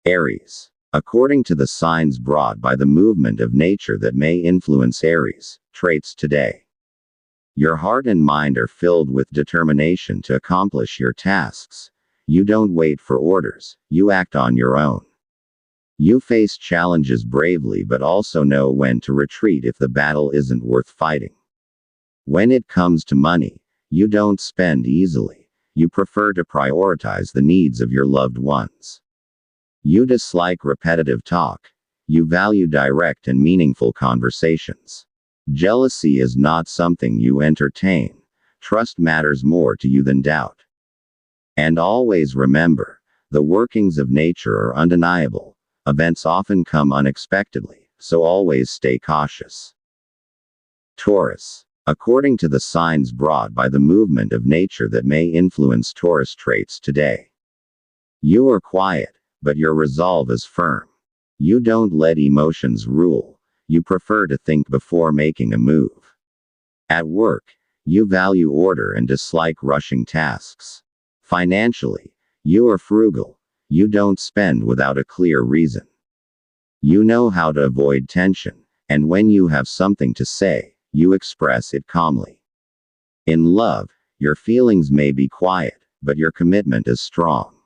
Aries. According to the signs brought by the movement of nature that may influence Aries, traits today. Your heart and mind are filled with determination to accomplish your tasks. You don't wait for orders, you act on your own. You face challenges bravely but also know when to retreat if the battle isn't worth fighting. When it comes to money, you don't spend easily. You prefer to prioritize the needs of your loved ones. You dislike repetitive talk. You value direct and meaningful conversations. Jealousy is not something you entertain. Trust matters more to you than doubt. And always remember, the workings of nature are undeniable. Events often come unexpectedly, so always stay cautious. Taurus. According to the signs brought by the movement of nature that may influence Taurus traits today. You are quiet, but your resolve is firm. You don't let emotions rule. You prefer to think before making a move. At work, you value order and dislike rushing tasks. Financially, you are frugal. You don't spend without a clear reason. You know how to avoid tension, and when you have something to say, you express it calmly. In love, your feelings may be quiet, but your commitment is strong.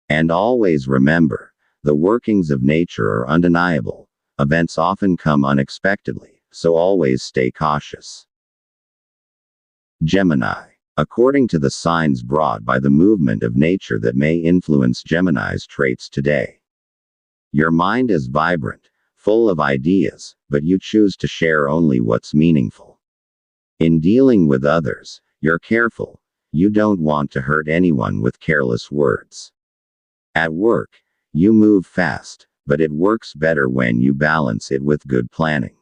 And always remember, the workings of nature are undeniable. Events often come unexpectedly, so always stay cautious. Gemini. According to the signs brought by the movement of nature that may influence Gemini's traits today. Your mind is vibrant, full of ideas, but you choose to share only what's meaningful. In dealing with others, you're careful. You don't want to hurt anyone with careless words. At work, you move fast, but it works better when you balance it with good planning.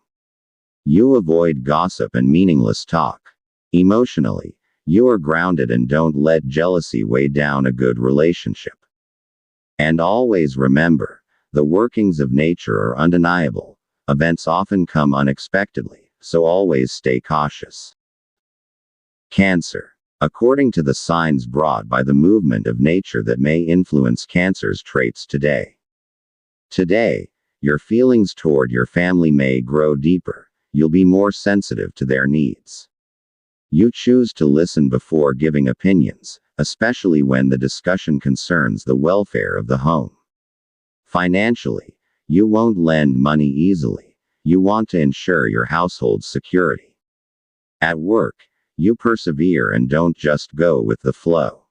You avoid gossip and meaningless talk. Emotionally, you are grounded and don't let jealousy weigh down a good relationship. And always remember, the workings of nature are undeniable. Events often come unexpectedly, so always stay cautious. Cancer. According to the signs brought by the movement of nature that may influence Cancer's traits today. Today, your feelings toward your family may grow deeper. You'll be more sensitive to their needs. You choose to listen before giving opinions, especially when the discussion concerns the welfare of the home. Financially, you won't lend money easily. You want to ensure your household's security. At work, you persevere and don't just go with the flow.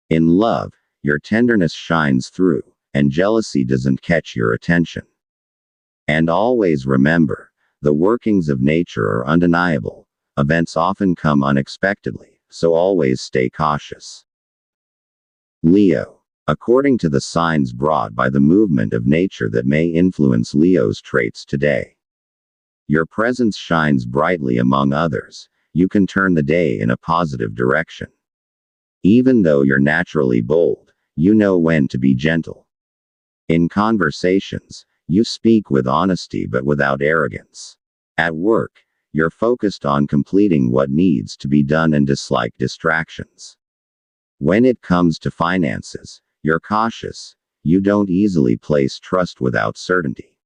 In love, your tenderness shines through, and jealousy doesn't catch your attention. And always remember, the workings of nature are undeniable. Events often come unexpectedly, so always stay cautious. Leo. According to the signs brought by the movement of nature that may influence Leo's traits today. Your presence shines brightly among others. You can turn the day in a positive direction. Even though you're naturally bold, you know when to be gentle. In conversations, you speak with honesty but without arrogance. At work, you're focused on completing what needs to be done and dislike distractions. When it comes to finances, you're cautious. You don't easily place trust without certainty.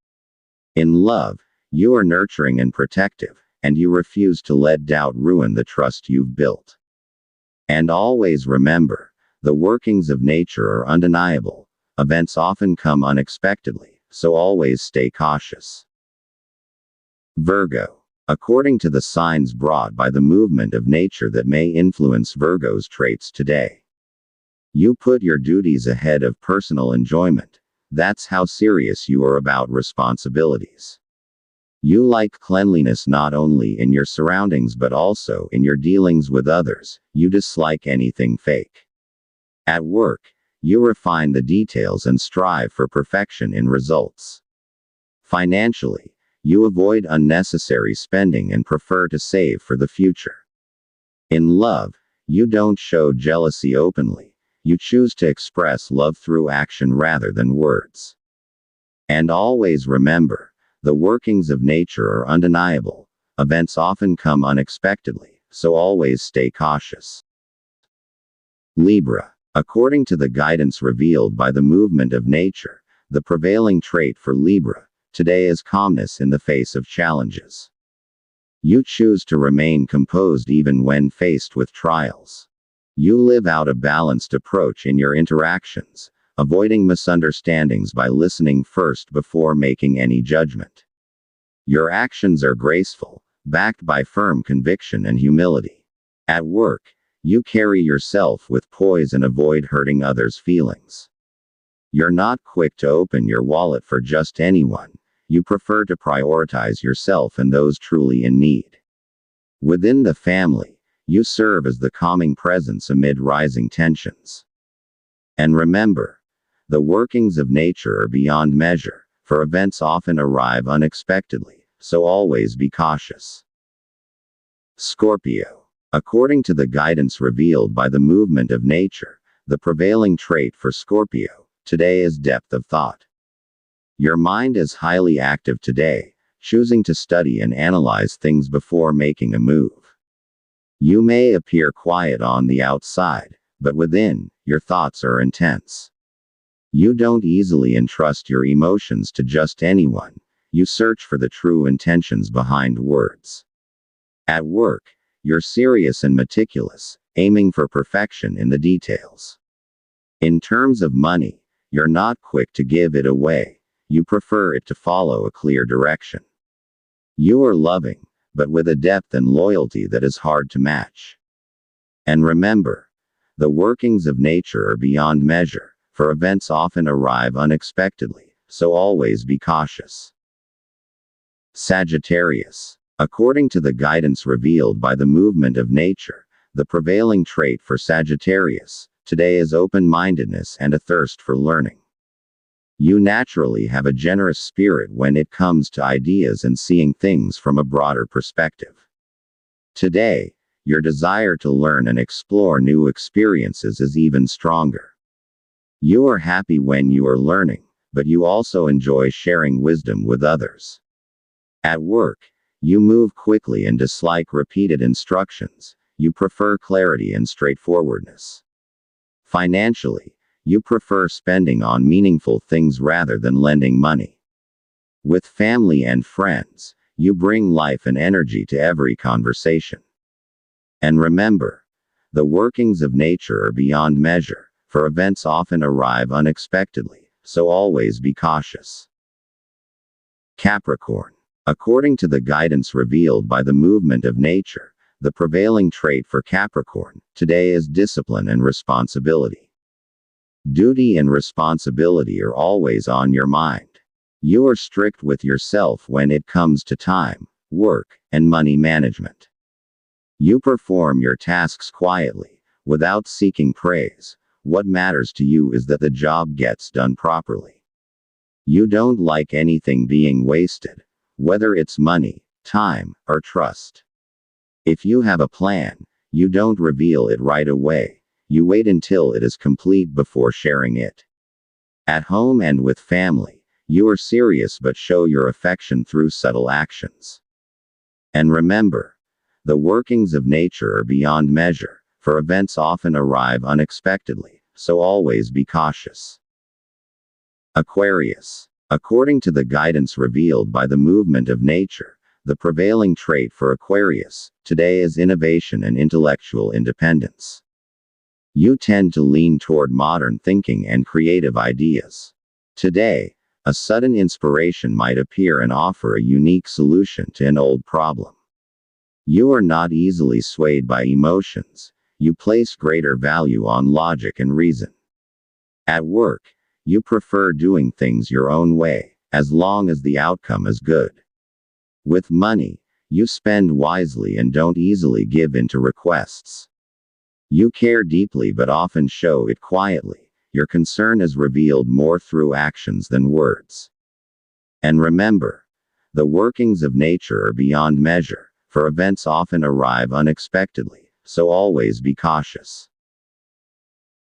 In love, you are nurturing and protective, and you refuse to let doubt ruin the trust you've built. And always remember, the workings of nature are undeniable. Events often come unexpectedly, so always stay cautious. Virgo. According to the signs brought by the movement of nature that may influence Virgo's traits today. You put your duties ahead of personal enjoyment. That's how serious you are about responsibilities. You like cleanliness not only in your surroundings but also in your dealings with others. You dislike anything fake. At work, you refine the details and strive for perfection in results. Financially, you avoid unnecessary spending and prefer to save for the future. In love, you don't show jealousy openly. You choose to express love through action rather than words. And always remember, the workings of nature are undeniable. Events often come unexpectedly, so always stay cautious. Libra. According to the guidance revealed by the movement of nature, the prevailing trait for Libra today is calmness in the face of challenges. You choose to remain composed even when faced with trials. You live out a balanced approach in your interactions, avoiding misunderstandings by listening first before making any judgment. Your actions are graceful, backed by firm conviction and humility. At work, you carry yourself with poise and avoid hurting others' feelings. You're not quick to open your wallet for just anyone. You prefer to prioritize yourself and those truly in need. Within the family, you serve as the calming presence amid rising tensions. And remember, the workings of nature are beyond measure, for events often arrive unexpectedly, so always be cautious. Scorpio. According to the guidance revealed by the movement of nature, the prevailing trait for Scorpio today is depth of thought. Your mind is highly active today, choosing to study and analyze things before making a move. You may appear quiet on the outside, but within, your thoughts are intense. You don't easily entrust your emotions to just anyone. You search for the true intentions behind words. At work, you're serious and meticulous, aiming for perfection in the details. In terms of money, you're not quick to give it away. You prefer it to follow a clear direction. You are loving, but with a depth and loyalty that is hard to match. And remember, the workings of nature are beyond measure, for events often arrive unexpectedly, so always be cautious. Sagittarius. According to the guidance revealed by the movement of nature, the prevailing trait for Sagittarius today is open-mindedness and a thirst for learning. You naturally have a generous spirit when it comes to ideas and seeing things from a broader perspective. Today, your desire to learn and explore new experiences is even stronger. You are happy when you are learning, but you also enjoy sharing wisdom with others. At work, you move quickly and dislike repeated instructions. You prefer clarity and straightforwardness. Financially, you prefer spending on meaningful things rather than lending money. With family and friends, you bring life and energy to every conversation. And remember, the workings of nature are beyond measure, for events often arrive unexpectedly, so always be cautious. Capricorn. According to the guidance revealed by the movement of nature, the prevailing trait for Capricorn today is discipline and responsibility. Duty and responsibility are always on your mind. You are strict with yourself when it comes to time, work, and money management. You perform your tasks quietly, without seeking praise. What matters to you is that the job gets done properly. You don't like anything being wasted, whether it's money, time, or trust. If you have a plan, you don't reveal it right away. You wait until it is complete before sharing it. At home and with family, you are serious but show your affection through subtle actions. And remember, the workings of nature are beyond measure, for events often arrive unexpectedly, so always be cautious. Aquarius. According to the guidance revealed by the movement of nature, the prevailing trait for Aquarius today is innovation and intellectual independence. You tend to lean toward modern thinking and creative ideas. Today, a sudden inspiration might appear and offer a unique solution to an old problem. You are not easily swayed by emotions. You place greater value on logic and reason. At work, you prefer doing things your own way, as long as the outcome is good. With money, you spend wisely and don't easily give in to requests. You care deeply but often show it quietly. Your concern is revealed more through actions than words. And remember, the workings of nature are beyond measure, for events often arrive unexpectedly, so always be cautious.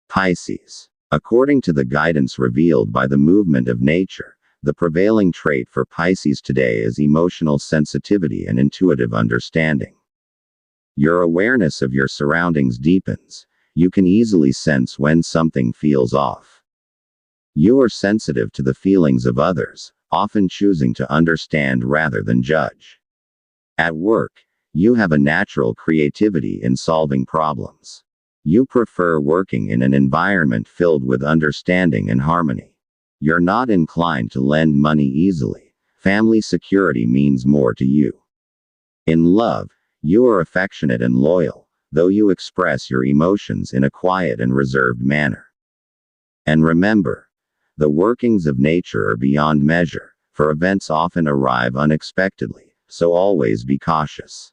Pisces. According to the guidance revealed by the movement of nature, the prevailing trait for Pisces today is emotional sensitivity and intuitive understanding. Your awareness of your surroundings deepens. You can easily sense when something feels off. You are sensitive to the feelings of others, often choosing to understand rather than judge. At work, you have a natural creativity in solving problems. You prefer working in an environment filled with understanding and harmony. You're not inclined to lend money easily. Family security means more to you. In love, you are affectionate and loyal, though you express your emotions in a quiet and reserved manner. And remember, the workings of nature are beyond measure, for events often arrive unexpectedly, so always be cautious.